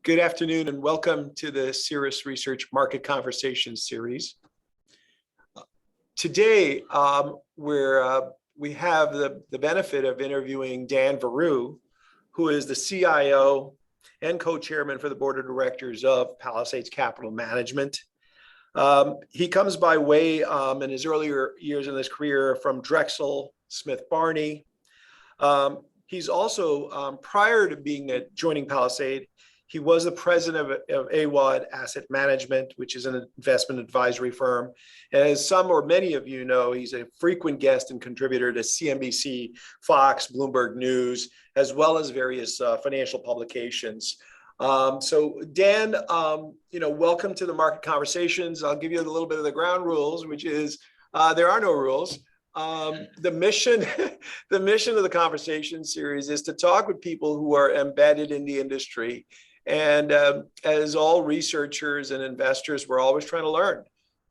Good afternoon and welcome to the Cirrus Research Market Conversations series. Today, we have the benefit of interviewing Dan Veru, who is the CIO and co-chairman for the board of directors of Palisade Capital Management. He comes by way in his earlier years in his career from Drexel Smith Barney. He's also, prior to joining Palisade, he was the president of AWAD Asset Management, which is an investment advisory firm. As some or many of you know, he's a frequent guest and contributor to CNBC, Fox, Bloomberg News, as well as various financial publications. So Dan, welcome to the Market Conversations. I'll give you a little bit of the ground rules, which is there are no rules. The mission of the conversation series is to talk with people who are embedded in the industry. And as all researchers and investors, we're always trying to learn.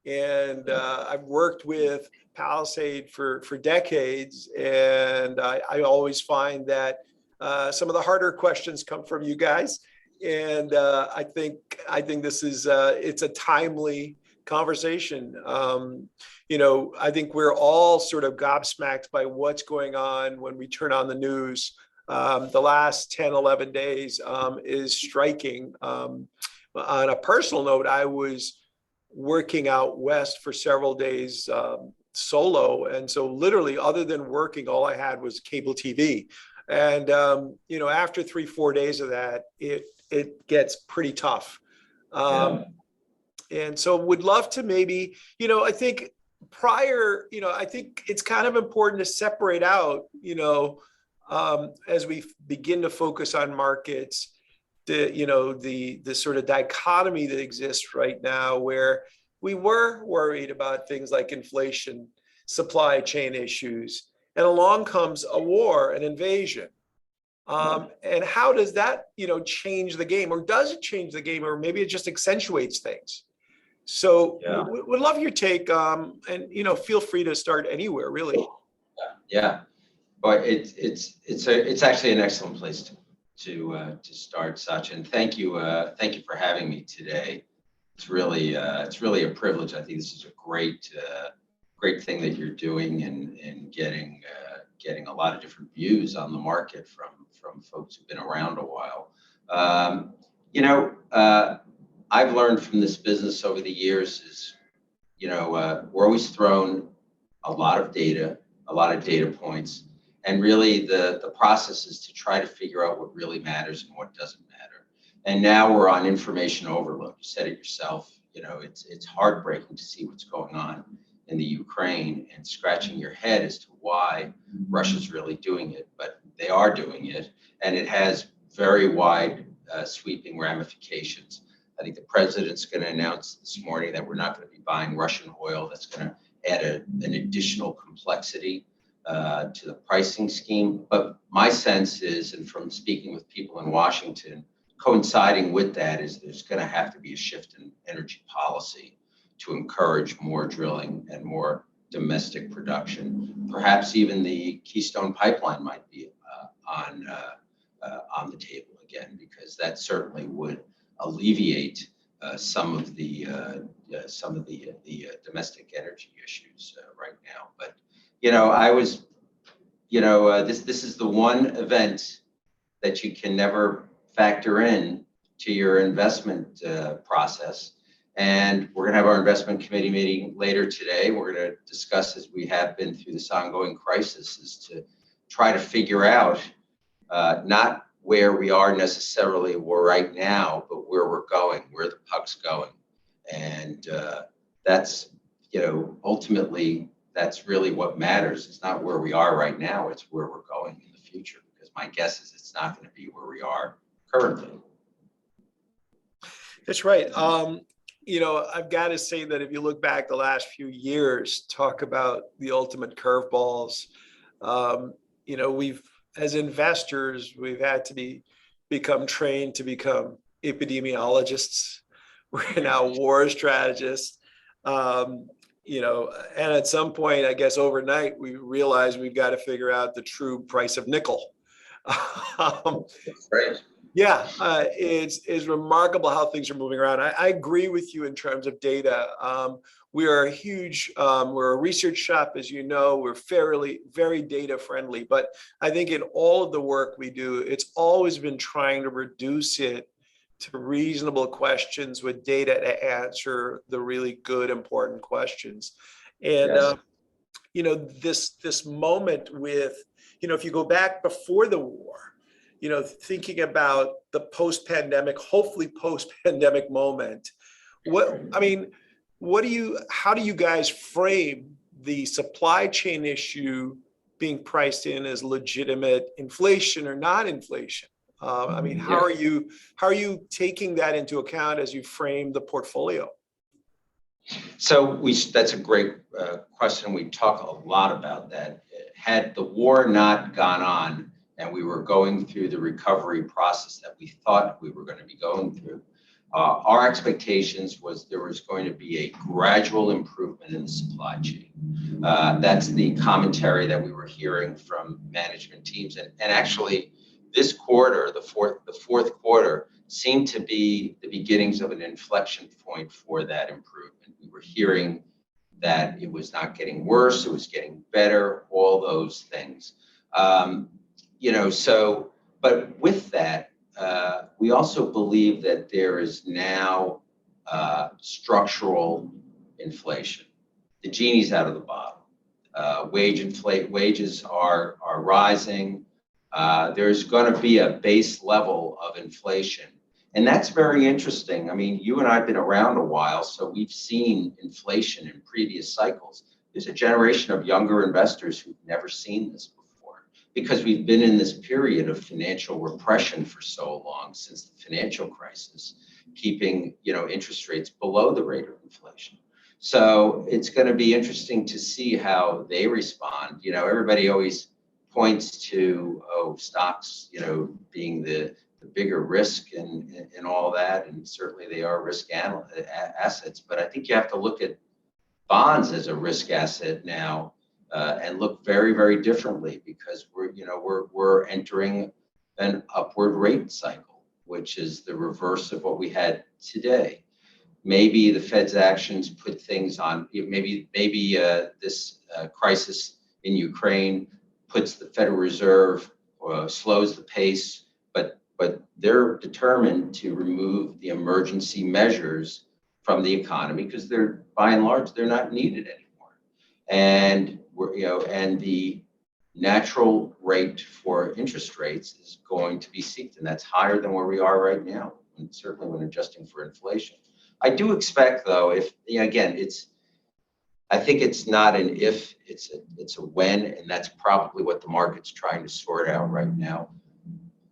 And I've worked with Palisade for decades, and I always find that some of the harder questions come from you guys. And I think this is it's a timely conversation. I think we're all sort of gobsmacked by what's going on when we turn on the news. The last 10, 11 days is striking. On a personal note, I was working out west for several days solo. And so literally, other than working, all I had was cable TV. And, after 3-4 days of that, it gets pretty tough. And so would love to maybe, I think I think it's kind of important to separate out, as we begin to focus on markets, the sort of dichotomy that exists right now, where we were worried about things like inflation, supply chain issues, and along comes a war, an invasion. And how does that, change the game, or does it change the game, or maybe it just accentuates things? So would love your take, and feel free to start anywhere, really. Yeah. But it's actually an excellent place to start, Sachin. Thank you for having me today. It's really a privilege. I think this is a great thing that you're doing, and getting a lot of different views on the market from folks who've been around a while. I've learned from this business over the years is, we're always thrown a lot of data points. And really the process is to try to figure out what really matters and what doesn't matter. And now we're on information overload. You said it yourself, it's heartbreaking to see what's going on in the Ukraine and scratching your head as to why Russia's really doing it, but they are doing it. And it has very wide sweeping ramifications. I think the president's going to announce this morning that we're not going to be buying Russian oil. That's going to add an additional complexity to the pricing scheme. But my sense is, and from speaking with people in Washington, coinciding with that is there's going to have to be a shift in energy policy to encourage more drilling and more domestic production. Perhaps even the Keystone Pipeline might be on the table again, because that certainly would alleviate some of the domestic energy issues right now. But this is the one event that you can never factor in to your investment process. And we're going to have our investment committee meeting later today. We're going to discuss, as we have been through this ongoing crisis, is to try to figure out not where we are necessarily right now, but where we're going, where the puck's going. And that's, ultimately, that's really what matters. It's not where we are right now, it's where we're going in the future, because my guess is it's not going to be where we are currently. That's right. I've got to say that if you look back the last few years, talk about the ultimate curveballs, as investors, we've had to become trained to become epidemiologists. We're now war strategists. And at some point, I guess overnight, we realized we've got to figure out the true price of nickel. Right. Yeah, it's remarkable how things are moving around. I agree with you in terms of data. We are a huge, we're a research shop, as you know, we're very data friendly, but I think in all of the work we do, it's always been trying to reduce it to reasonable questions with data to answer the really good, important questions. And, Yes. this moment with, if you go back before the war, thinking about the post-pandemic, hopefully post-pandemic moment, how do you guys frame the supply chain issue being priced in as legitimate inflation or not inflation? How Yeah. are you taking that into account as you frame the portfolio? So that's a great question. We talk a lot about that. Had the war not gone on and we were going through the recovery process that we thought we were going to be going through, our expectations was there was going to be a gradual improvement in the supply chain. That's the commentary that we were hearing from management teams. And actually, this quarter, the fourth quarter, seemed to be the beginnings of an inflection point for that improvement. We were hearing that it was not getting worse, it was getting better, all those things. But with that, we also believe that there is now structural inflation. The genie's out of the bottle. Wages are rising. There's going to be a base level of inflation. And that's very interesting. I mean, you and I have been around a while, so we've seen inflation in previous cycles. There's a generation of younger investors who've never seen this before because we've been in this period of financial repression for so long since the financial crisis, keeping, interest rates below the rate of inflation. So it's going to be interesting to see how they respond. Everybody always points to, stocks, being the bigger risk and all that, and certainly they are risk assets. But I think you have to look at bonds as a risk asset now, and look very, very differently because we're entering an upward rate cycle, which is the reverse of what we had today. Maybe the Fed's actions put things on. Maybe this crisis in Ukraine puts the Federal Reserve, slows the pace, but they're determined to remove the emergency measures from the economy because they're, by and large, they're not needed anymore. And and the natural rate for interest rates is going to be seeked, and that's higher than where we are right now, and certainly when adjusting for inflation. I do expect, though, I think it's not an if, it's a when, and that's probably what the market's trying to sort out right now.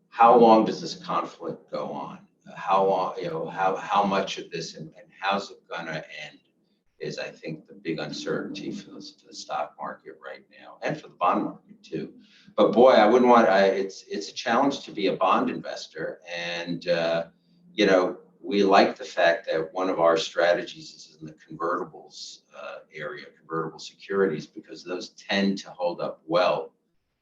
How long does this conflict go on? How long, how much of this and how's it gonna end is, I think, the big uncertainty for the stock market right now and for the bond market too. But boy, I wouldn't want, it's a challenge to be a bond investor. And, we like the fact that one of our strategies is in the convertibles area, convertible securities, because those tend to hold up well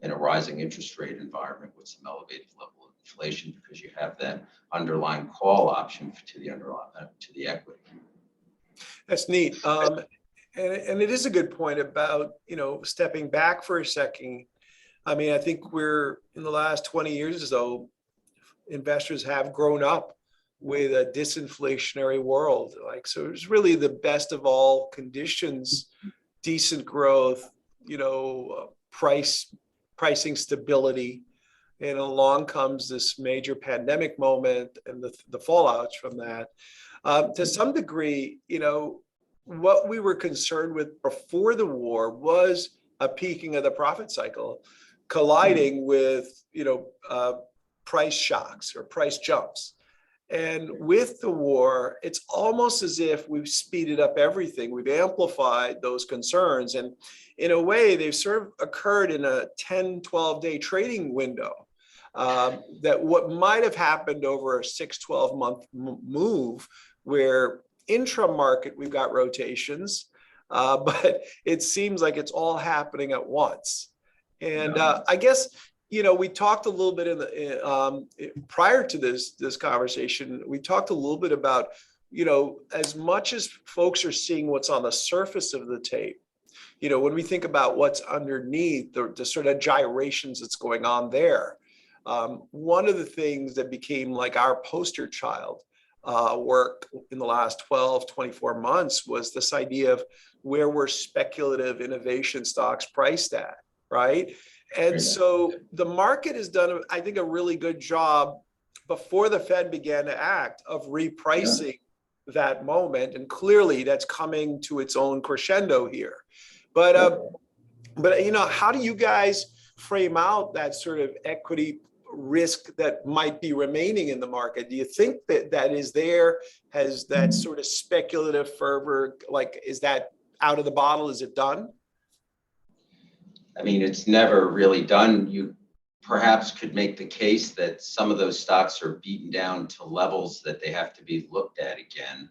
in a rising interest rate environment with some elevated level of inflation because you have that underlying call option to the equity. That's neat. And it is a good point about, stepping back for a second. I think we're in the last 20 years or so, investors have grown up with a disinflationary world. So it's really the best of all conditions, decent growth, pricing stability. And along comes this major pandemic moment and the fallouts from that. To some degree, what we were concerned with before the war was a peaking of the profit cycle colliding with, price shocks or price jumps. And with the war, it's almost as if we've speeded up everything. We've amplified those concerns. And in a way, they've sort of occurred in a 10, 12-day trading window. That what might have happened over a 6, 12-month move where intra-market we've got rotations, but it seems like it's all happening at once. And I guess we talked a little bit prior to this conversation, we talked a little bit about, as much as folks are seeing what's on the surface of the tape, when we think about what's underneath, the sort of gyrations that's going on there, one of the things that became like our poster child work in the last 12, 24 months was this idea of where were speculative innovation stocks priced at, right? And so the market has done, I think, a really good job before the Fed began to act of repricing that moment. And clearly that's coming to its own crescendo here. But how do you guys frame out that sort of equity risk that might be remaining in the market? Do you think that is there? Has that sort of speculative fervor, like, is that out of the bottle? Is it done? I mean, it's never really done. You perhaps could make the case that some of those stocks are beaten down to levels that they have to be looked at again,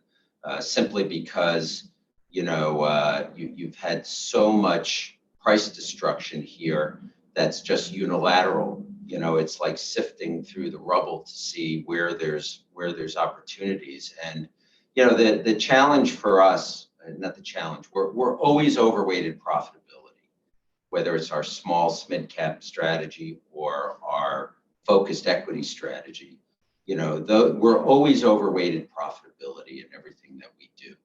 simply because, you've had so much price destruction here that's just unilateral. It's like sifting through the rubble to see where there's opportunities. And, the challenge for us, not the challenge, we're always overweighted profitability, whether it's our small mid cap strategy or our focused equity strategy. We're always overweighted profitability in everything that we do.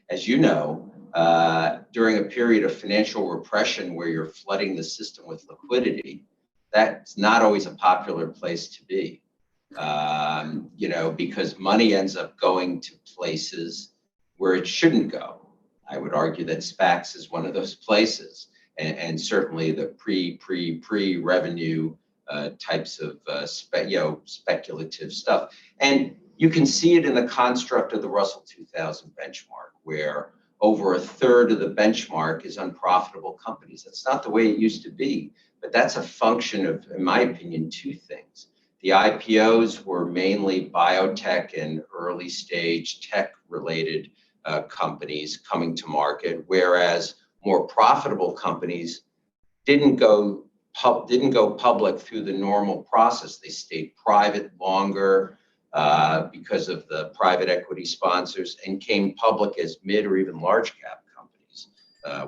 As you know, during a period of financial repression where you're flooding the system with liquidity, that's not always a popular place to be, because money ends up going to places where it shouldn't go. I would argue that SPACs is one of those places, and certainly the pre-revenue types of speculative stuff. And you can see it in the construct of the Russell 2000 benchmark, where over a third of the benchmark is unprofitable companies. That's not the way it used to be, but that's a function of, in my opinion, two things. The IPOs were mainly biotech and early stage tech related companies coming to market, whereas more profitable companies didn't go public through the normal process. They stayed private longer because of the private equity sponsors, and came public as mid or even large cap companies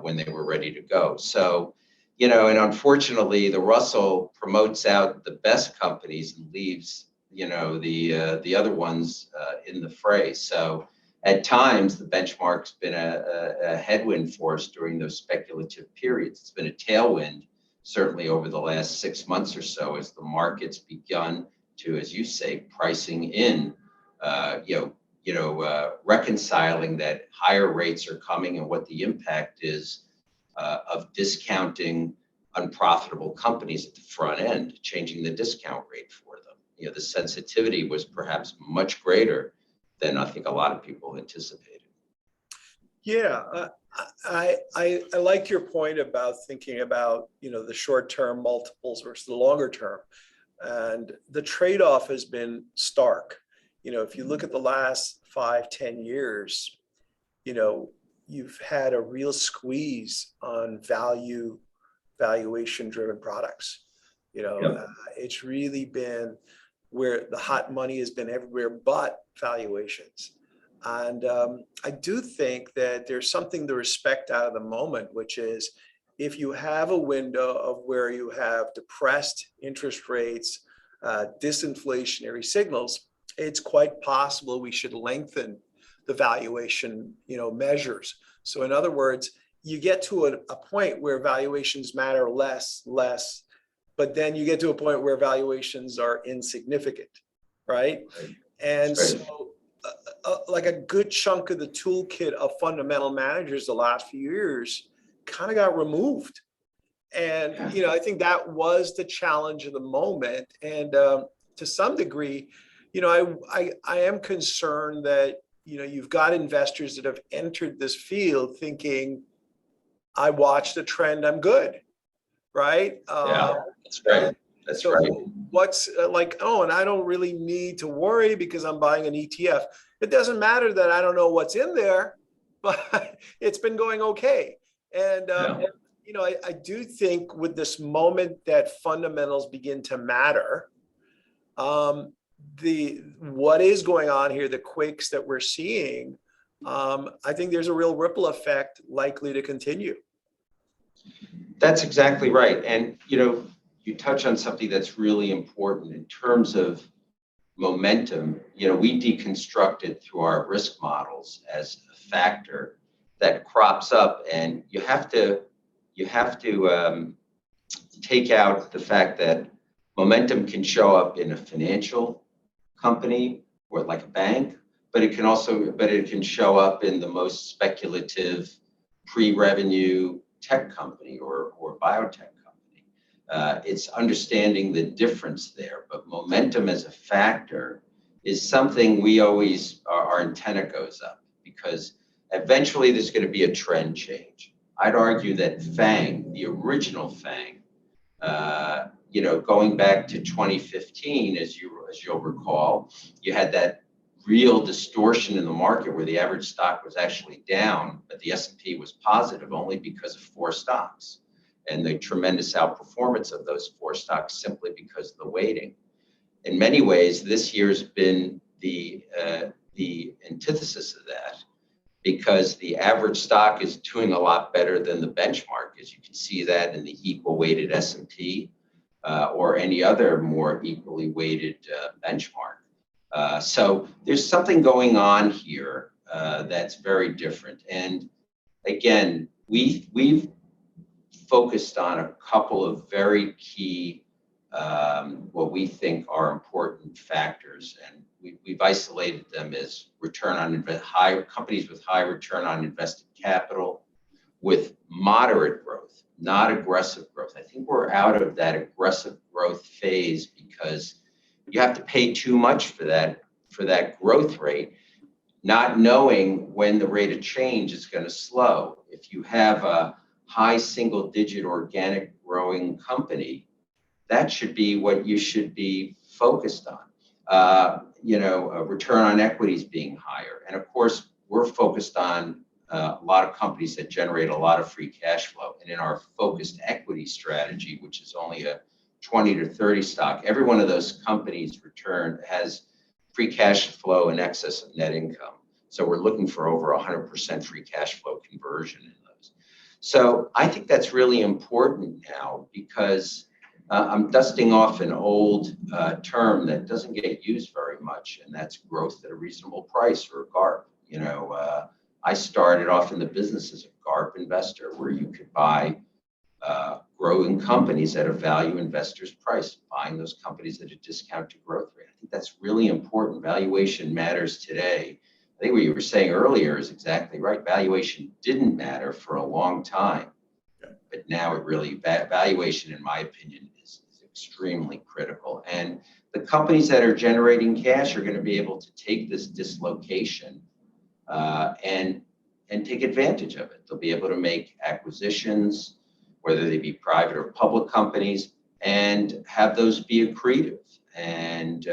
when they were ready to go. So, and unfortunately, the Russell promotes out the best companies and leaves, the other ones in the fray. So at times, the benchmark's been a headwind for us during those speculative periods. It's been a tailwind, certainly over the last 6 months or so, as the market's begun to, as you say, pricing in, reconciling that higher rates are coming and what the impact is of discounting unprofitable companies at the front end, changing the discount rate for them. The sensitivity was perhaps much greater than I think a lot of people anticipated. Yeah, I like your point about thinking about, the short-term multiples versus the longer term. And the trade-off has been stark. If you look at the last 5-10 years, you've had a real squeeze on valuation-driven products. It's really been where the hot money has been everywhere but valuations. And I do think that there's something to respect out of the moment, which is if you have a window of where you have depressed interest rates, disinflationary signals, it's quite possible we should lengthen the valuation, measures. So in other words, you get to a point where valuations matter less, but then you get to a point where valuations are insignificant, right? And so like a good chunk of the toolkit of fundamental managers the last few years kind of got removed. And, I think that was the challenge of the moment. And to some degree, I am concerned that, you've got investors that have entered this field thinking, I watched the trend, I'm good, right? That's right. That's so right. What's and I don't really need to worry because I'm buying an ETF. It doesn't matter that I don't know what's in there, but it's been going okay. And, I do think with this moment that fundamentals begin to matter, what is going on here, the quakes that we're seeing, I think there's a real ripple effect likely to continue. That's exactly right. And, you touch on something that's really important in terms of momentum. We deconstructed through our risk models as a factor that crops up, and you have to take out the fact that momentum can show up in a financial company or like a bank, but it can show up in the most speculative pre-revenue tech company or biotech company. It's understanding the difference there, but momentum as a factor is something we always, our antenna goes up, because eventually there's going to be a trend change. I'd argue that FANG, the original FANG, going back to 2015, as you'll recall, you had that real distortion in the market where the average stock was actually down, but the S&P was positive only because of 4 stocks, and the tremendous outperformance of those 4 stocks simply because of the weighting. In many ways, this year's been the antithesis of that, because the average stock is doing a lot better than the benchmark, as you can see that in the equal weighted S&P or any other more equally weighted benchmark. So there's something going on here that's very different. And again, we've focused on a couple of very key, what we think are important factors, and we've isolated them as companies with high return on invested capital, with moderate growth, not aggressive growth. I think we're out of that aggressive growth phase because you have to pay too much for that growth rate, not knowing when the rate of change is going to slow. If you have a high single-digit organic growing company, that should be what you should be focused on. A return on equities being higher. And of course, we're focused on a lot of companies that generate a lot of free cash flow. And in our focused equity strategy, which is only a 20 to 30 stock, every one of those companies has free cash flow in excess of net income. So we're looking for over 100% free cash flow conversion in those. So I think that's really important now, because I'm dusting off an old term that doesn't get used very much, and that's growth at a reasonable price, or GARP. I started off in the business as a GARP investor, where you could buy growing companies at a value investor's price, buying those companies at a discount to growth rate. I think that's really important. Valuation matters today. I think what you were saying earlier is exactly right. Valuation didn't matter for a long time, but now valuation, in my opinion, is extremely critical. And the companies that are generating cash are going to be able to take this dislocation and take advantage of it. They'll be able to make acquisitions, whether they be private or public companies, and have those be accretive. And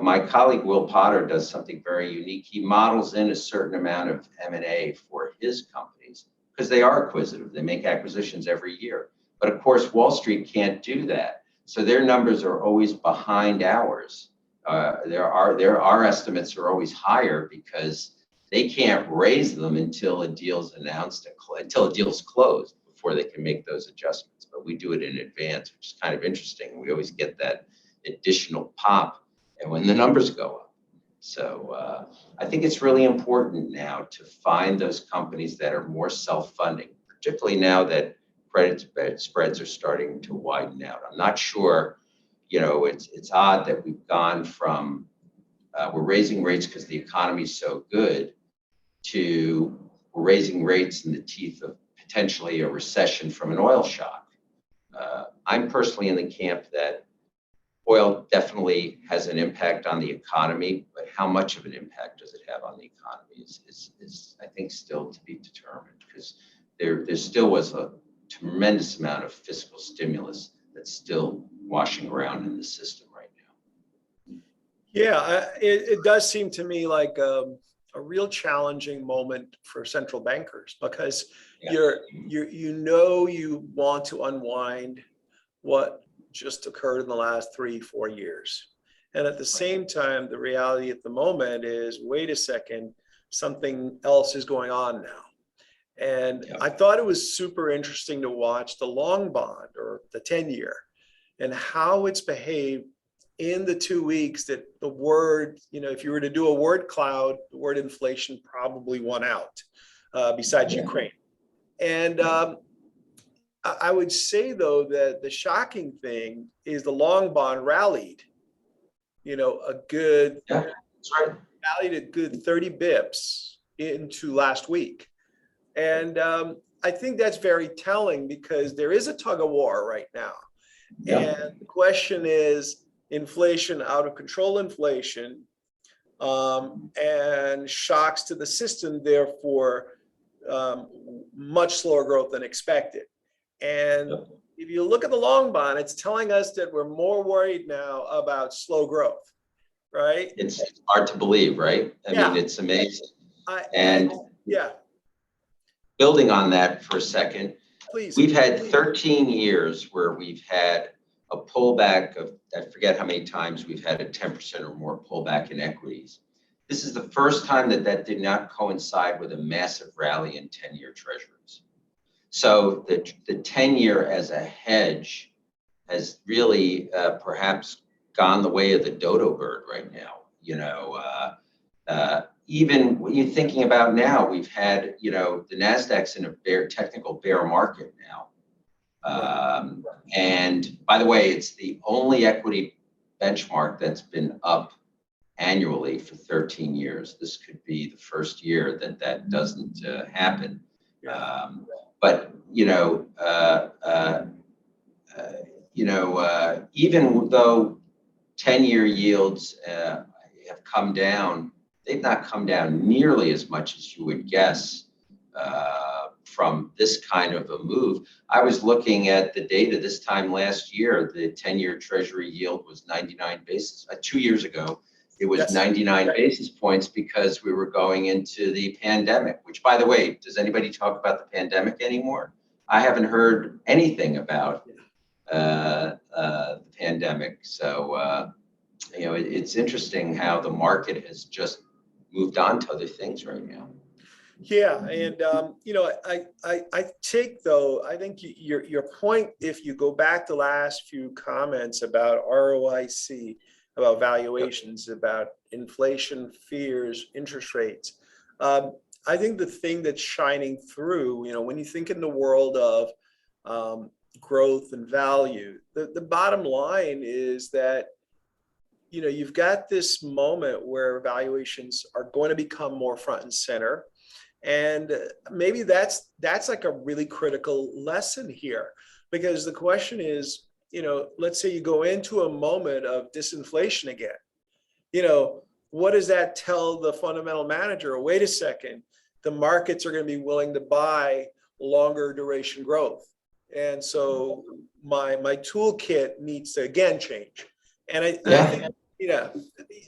my colleague Will Potter does something very unique. He models in a certain amount of M&A for his companies, because they are acquisitive. They make acquisitions every year. But of course, Wall Street can't do that. So their numbers are always behind ours. Our estimates are always higher, because they can't raise them until a deal's announced, until a deal's closed, before they can make those adjustments. But we do it in advance, which is kind of interesting. We always get that additional pop, and when the numbers go up. So I think it's really important now to find those companies that are more self-funding, particularly now that credit spreads are starting to widen out. I'm not sure, it's odd that we've gone from we're raising rates because the economy is so good, to we're raising rates in the teeth of potentially a recession from an oil shock. I'm personally in the camp that oil definitely has an impact on the economy, but how much of an impact does it have on the economy is I think still to be determined, because there still was a tremendous amount of fiscal stimulus that's still washing around in the system right now. Yeah, it does seem to me like a real challenging moment for central bankers, because you want to unwind what just occurred in the last 3-4 years. And at the same time, the reality at the moment is, wait a second, something else is going on now. And I thought it was super interesting to watch the long bond, or the 10-year, and how it's behaved in the 2 weeks that the word, if you were to do a word cloud, the word inflation probably won out, besides Ukraine. And I would say, though, that the shocking thing is the long bond rallied, a good, rallied a good 30 bips into last week. And I think that's very telling, because there is a tug of war right now. And the question is, inflation, out of control inflation, and shocks to the system, therefore much slower growth than expected. And if you look at the long bond, it's telling us that we're more worried now about slow growth, right? It's hard to believe, right? I mean, it's amazing. Building on that for a second, please. We've had 13 years where we've had a pullback of, I forget how many times we've had a 10% or more pullback in equities. This is the first time that did not coincide with a massive rally in 10-year treasuries. So the 10-year as a hedge has really perhaps gone the way of the dodo bird right now. Even when you're thinking about now, we've had, the Nasdaq's in a technical bear market now. And by the way, it's the only equity benchmark that's been up annually for 13 years. This could be the first year that doesn't happen. But even though 10-year yields have come down, they've not come down nearly as much as you would guess from this kind of a move. I was looking at the data this time last year. The 10-year Treasury yield was 99 basis. 2 years ago, it was 99 basis points, because we were going into the pandemic, which, by the way, does anybody talk about the pandemic anymore? I haven't heard anything about the pandemic. So, it's interesting how the market has just moved on to other things right now. Yeah, and I think your point, if you go back to last few comments about ROIC, about valuations, about inflation fears, interest rates, I think the thing that's shining through, when you think in the world of growth and value, the bottom line is that you've got this moment where valuations are going to become more front and center. And maybe that's like a really critical lesson here, because the question is, let's say you go into a moment of disinflation again, what does that tell the fundamental manager? Wait a second, the markets are going to be willing to buy longer duration growth. And so my toolkit needs to again change. And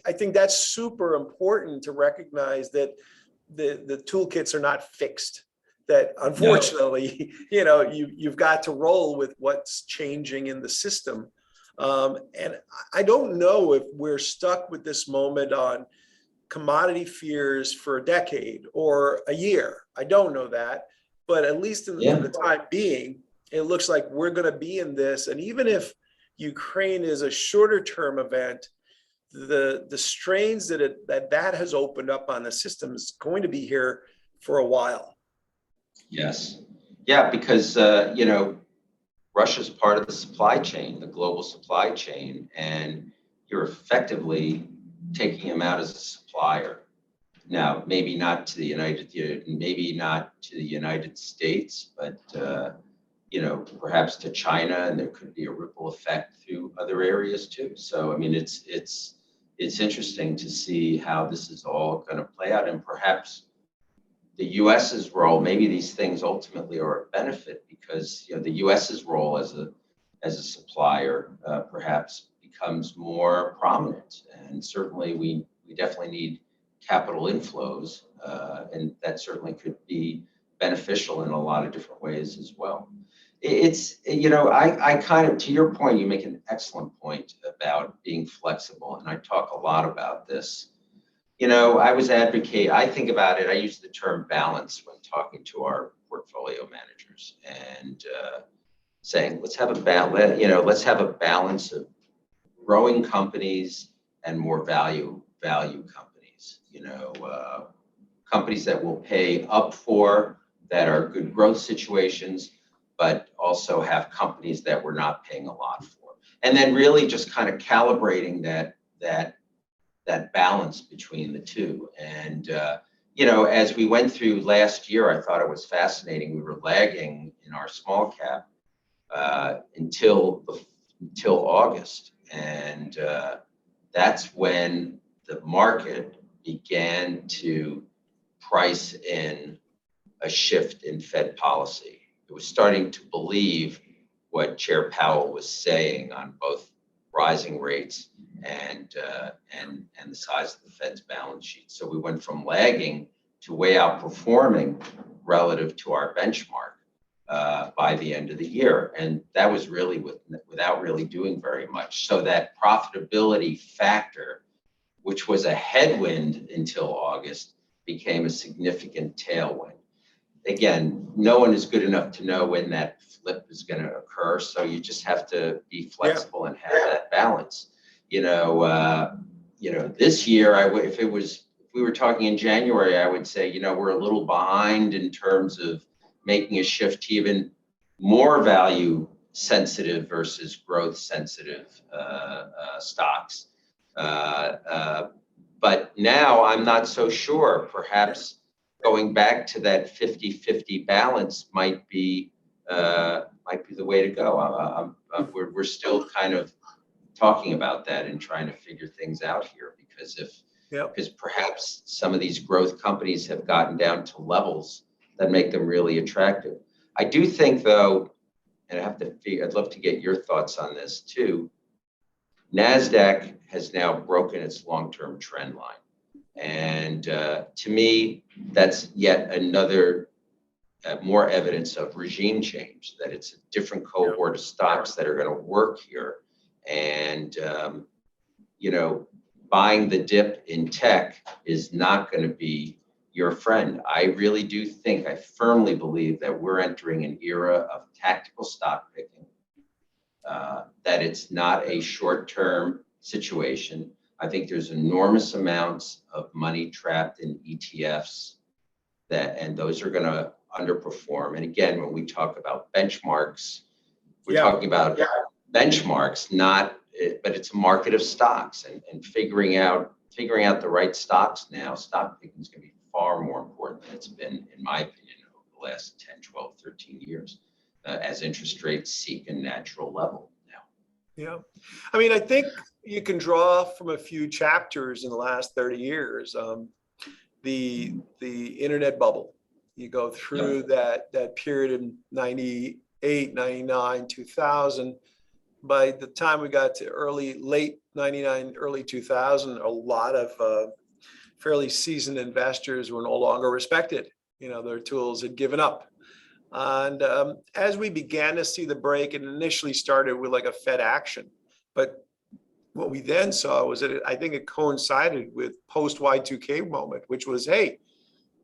I think that's super important to recognize that the toolkits are not fixed, that unfortunately, you've got to roll with what's changing in the system. And I don't know if we're stuck with this moment on commodity fears for a decade or a year. I don't know that, but at least in the time being, it looks like we're going to be in this. And even if Ukraine is a shorter term event, the strains that has opened up on the system is going to be here for a while. Yes. Yeah, because, Russia's part of the supply chain, the global supply chain, and you're effectively taking them out as a supplier. Now, maybe not to the United States, but, perhaps to China, and there could be a ripple effect through other areas too. So, I mean, it's interesting to see how this is all going to play out, and perhaps the U.S.'s role. Maybe these things ultimately are a benefit, because the U.S.'s role as a supplier perhaps becomes more prominent, and certainly we definitely need capital inflows, and that certainly could be beneficial in a lot of different ways as well. It's, you know, I kind of, to your point, you make an excellent point about being flexible, and I talk a lot about this. You know, I think about it, I use the term balance when talking to our portfolio managers, and saying, let's have a balance of growing companies and more value companies, companies that will pay up for, that are good growth situations, but also have companies that we're not paying a lot for. And then really just kind of calibrating that balance between the two. And, as we went through last year, I thought it was fascinating. We were lagging in our small cap until August. And that's when the market began to price in a shift in Fed policy. It was starting to believe what Chair Powell was saying on both rising rates and the size of the Fed's balance sheet. So we went from lagging to way outperforming relative to our benchmark by the end of the year. And that was really without really doing very much. So that profitability factor, which was a headwind until August, became a significant tailwind. Again, no one is good enough to know when that flip is going to occur. So you just have to be flexible and have that balance. This year, if we were talking in January, I would say, we're a little behind in terms of making a shift to even more value sensitive versus growth sensitive stocks. But now I'm not so sure. Perhaps going back to that 50-50 balance might be the way to go. We're still kind of talking about that and trying to figure things out here, because perhaps some of these growth companies have gotten down to levels that make them really attractive. I do think, though, and I'd love to get your thoughts on this too. Nasdaq has now broken its long-term trend line. And to me, that's yet another more evidence of regime change, that it's a different cohort of stocks that are going to work here. And, buying the dip in tech is not going to be your friend. I really do think, I firmly believe that we're entering an era of tactical stock picking, that it's not a short-term situation. I think there's enormous amounts of money trapped in ETFs and those are going to underperform. And again, when we talk about benchmarks, we're talking about benchmarks, but it's a market of stocks, and figuring out the right stocks now. Stock picking is going to be far more important than it's been, in my opinion, over the last 10, 12, 13 years, as interest rates seek a natural level now. Yeah. I mean, I think you can draw from a few chapters in the last 30 years. The internet bubble, you go through that period in 98, 99, 2000. By the time we got to late 99, early 2000, a lot of fairly seasoned investors were no longer respected. Their tools had given up. And as we began to see the break, it initially started with like a Fed action. But what we then saw was that I think it coincided with post Y2K moment, which was, hey,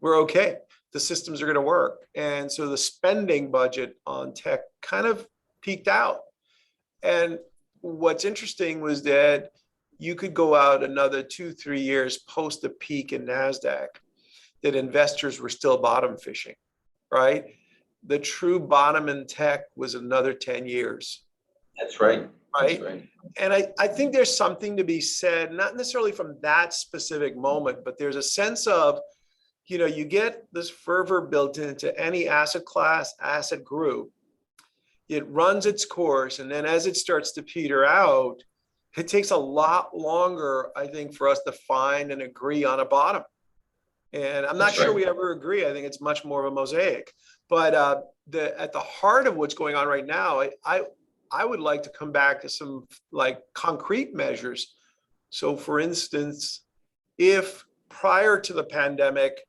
we're okay. The systems are going to work. And so the spending budget on tech kind of peaked out. And what's interesting was that you could go out another 2-3 years post the peak in Nasdaq, that investors were still bottom fishing, right? The true bottom in tech was another 10 years. That's right. Right. That's right. And I think there's something to be said, not necessarily from that specific moment, but there's a sense of, you get this fervor built into any asset class, asset group. It runs its course. And then as it starts to peter out, it takes a lot longer, I think, for us to find and agree on a bottom. And I'm not sure we ever agree. I think it's much more of a mosaic. But at the heart of what's going on right now, I would like to come back to some like concrete measures. So for instance, if prior to the pandemic,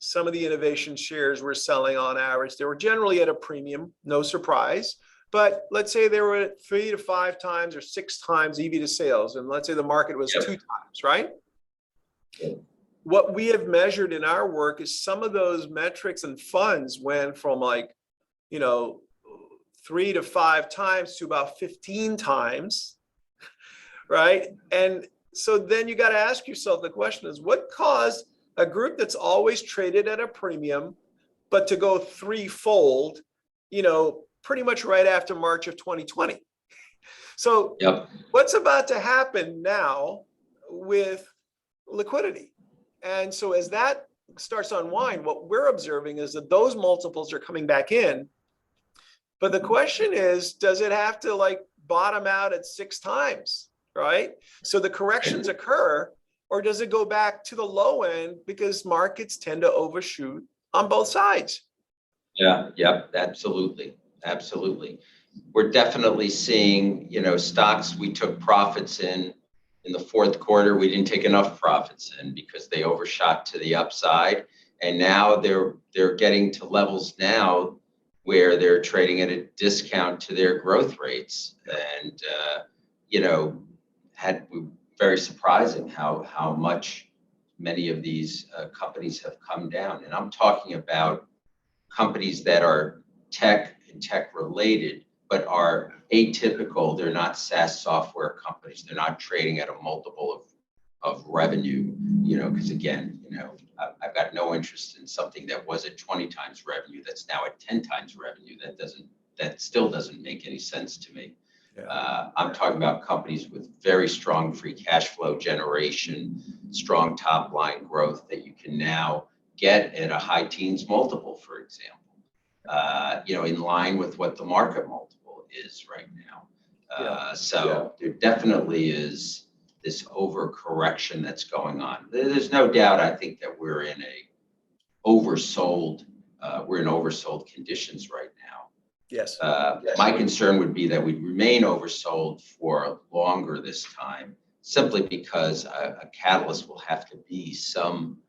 some of the innovation shares were selling on average. They were generally at a premium, no surprise. But let's say they were at 3 to 5 times or 6 times EV to sales. And let's say the market was 2 times, right? What we have measured in our work is some of those metrics and funds went from like, 3 to 5 times to about 15 times, right? And so then you got to ask yourself, the question is, what caused a group that's always traded at a premium, but to go threefold, pretty much right after March of 2020. So what's about to happen now with liquidity? And so as that starts to unwind, what we're observing is that those multiples are coming back in. But the question is, does it have to like bottom out at 6 times, right? So the corrections occur, or does it go back to the low end because markets tend to overshoot on both sides? Absolutely. Absolutely. We're definitely seeing, stocks we took profits in the fourth quarter. We didn't take enough profits in because they overshot to the upside. And now they're getting to levels now where they're trading at a discount to their growth rates. And, very surprising how much many of these companies have come down. And I'm talking about companies that are tech and tech related, but are atypical. They're not SaaS software companies. They're not trading at a multiple of revenue, because again, I've got no interest in something that was at 20 times revenue that's now at 10 times revenue. That still doesn't make any sense to me. I'm talking about companies with very strong free cash flow generation, strong top line growth that you can now get at a high teens multiple, for example. In line with what the market multiple is right now. So there definitely is this overcorrection that's going on. There's no doubt, I think, that we're in oversold conditions right now. Yes. My concern would be that we'd remain oversold for longer this time, simply because a catalyst will have to be some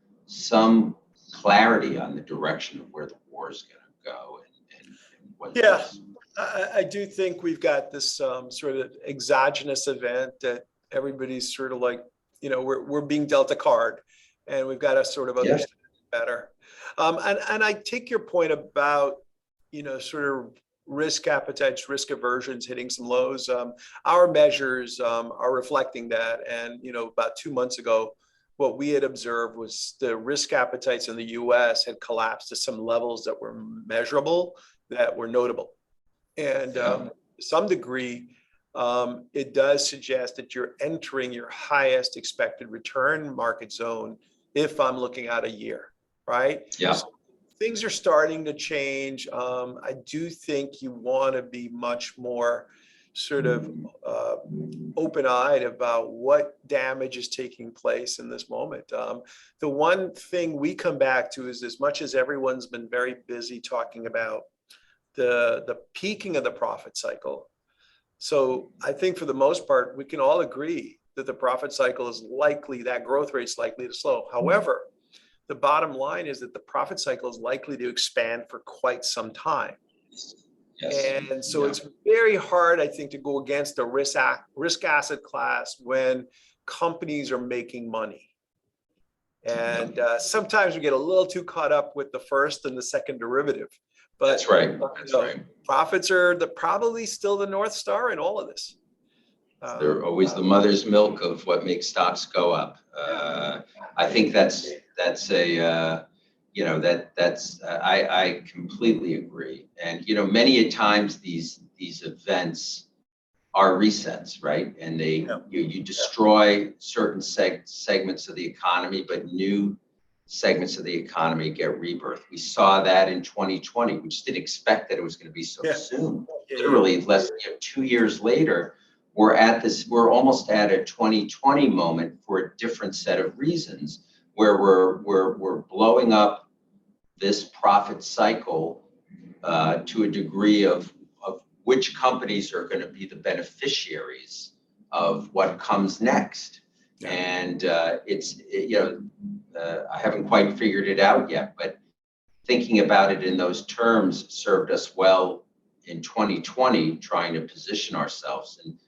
clarity on the direction of where the war is going to go. I do think we've got this sort of exogenous event that everybody's sort of like, we're being dealt a card, and we've got to sort of understand it better. And I take your point about, sort of risk appetites, risk aversions hitting some lows. Our measures are reflecting that. And, about 2 months ago, what we had observed was the risk appetites in the US had collapsed to some levels that were measurable, that were notable. And to some degree, it does suggest that you're entering your highest expected return market zone if I'm looking at a year, right? So things are starting to change. I do think you want to be much more sort of open-eyed about what damage is taking place in this moment. The one thing we come back to is, as much as everyone's been very busy talking about the peaking of the profit cycle. So I think for the most part, we can all agree that the profit cycle is likely, that growth rate is likely to slow. However, the bottom line is that the profit cycle is likely to expand for quite some time. And so it's very hard, I think, to go against a risk asset class when companies are making money. And sometimes we get a little too caught up with the first and the second derivative. But that's right. Profits are probably still the North Star in all of this. They're always the mother's milk of what makes stocks go up. I think I completely agree. And, many a times these events are resets, right? And you destroy certain segments of the economy, but new segments of the economy get rebirth. We saw that in 2020. We just didn't expect that it was going to be so soon. Literally less than 2 years later, we're almost at a 2020 moment for a different set of reasons, where we're blowing up this profit cycle to a degree of which companies are going to be the beneficiaries of what comes next. And I haven't quite figured it out yet, but thinking about it in those terms served us well in 2020, trying to position ourselves. And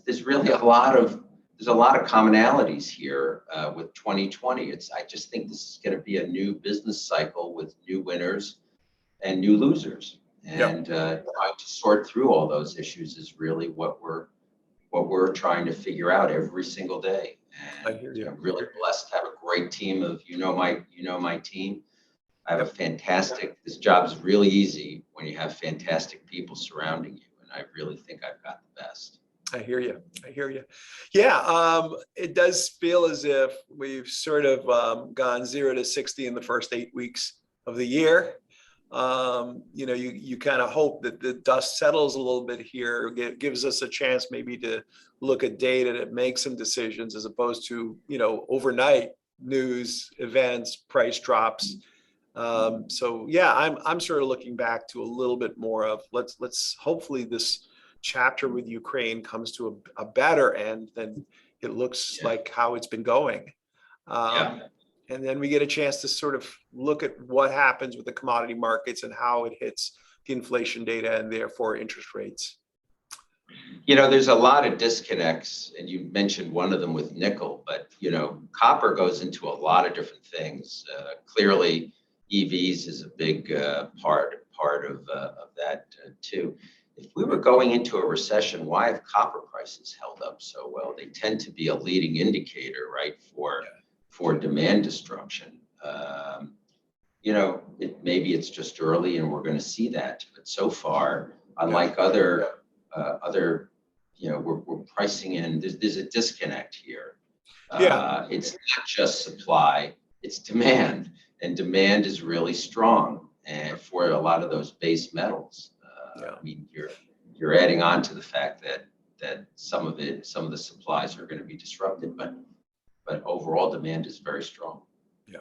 there's really a lot of commonalities here with 2020. I just think this is going to be a new business cycle with new winners and new losers. And trying to sort through all those issues is really what we're trying to figure out every single day. And I hear you. I'm really blessed to have a great team of my team. I have a fantastic. This job is really easy when you have fantastic people surrounding you, and I really think I've got the best. I hear you. I hear you. Yeah, it does feel as if we've sort of gone 0 to 60 in the first 8 weeks of the year. You kind of hope that the dust settles a little bit here, gives us a chance maybe to look at data to make some decisions, as opposed to, overnight news, events, price drops. So yeah, I'm sort of looking back to a little bit more of let's hopefully this chapter with Ukraine comes to a better end than it looks like how it's been going. And then we get a chance to sort of look at what happens with the commodity markets and how it hits the inflation data and therefore interest rates. There's a lot of disconnects, and you mentioned one of them with nickel, but copper goes into a lot of different things. Clearly, EVs is a big part of that too. If we were going into a recession, why have copper prices held up so well? They tend to be a leading indicator, right, for demand destruction. Maybe it's just early and we're going to see that, but so far, unlike other, we're pricing in. There's a disconnect here. It's not just supply; it's demand, and demand is really strong, and for a lot of those base metals. I mean, you're adding on to the fact that some of the supplies are going to be disrupted, but overall demand is very strong. Yeah.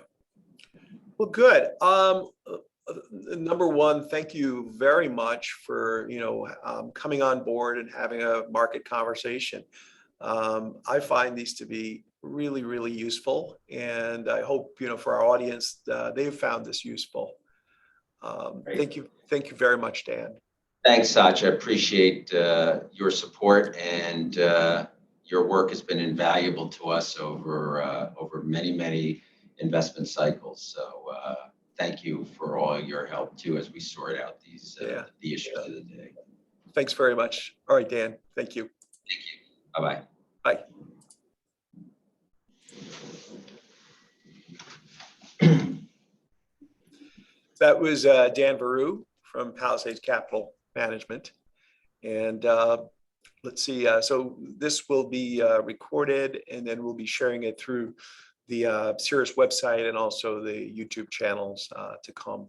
Well, good. Number one, thank you very much for coming on board and having a market conversation. I find these to be really, really useful, and I hope for our audience they've found this useful. Thank you very much, Dan. Thanks, Sach. I appreciate your support, and your work has been invaluable to us over many investment cycles. So thank you for all your help too as we sort out these the issues of the day. Thanks very much. All right, Dan. Thank you. Thank you. Bye-bye. Bye. That was Dan Veru from Palisade Capital Management. And let's see, so this will be recorded, and then we'll be sharing it through the Cirrus website and also the YouTube channels to come.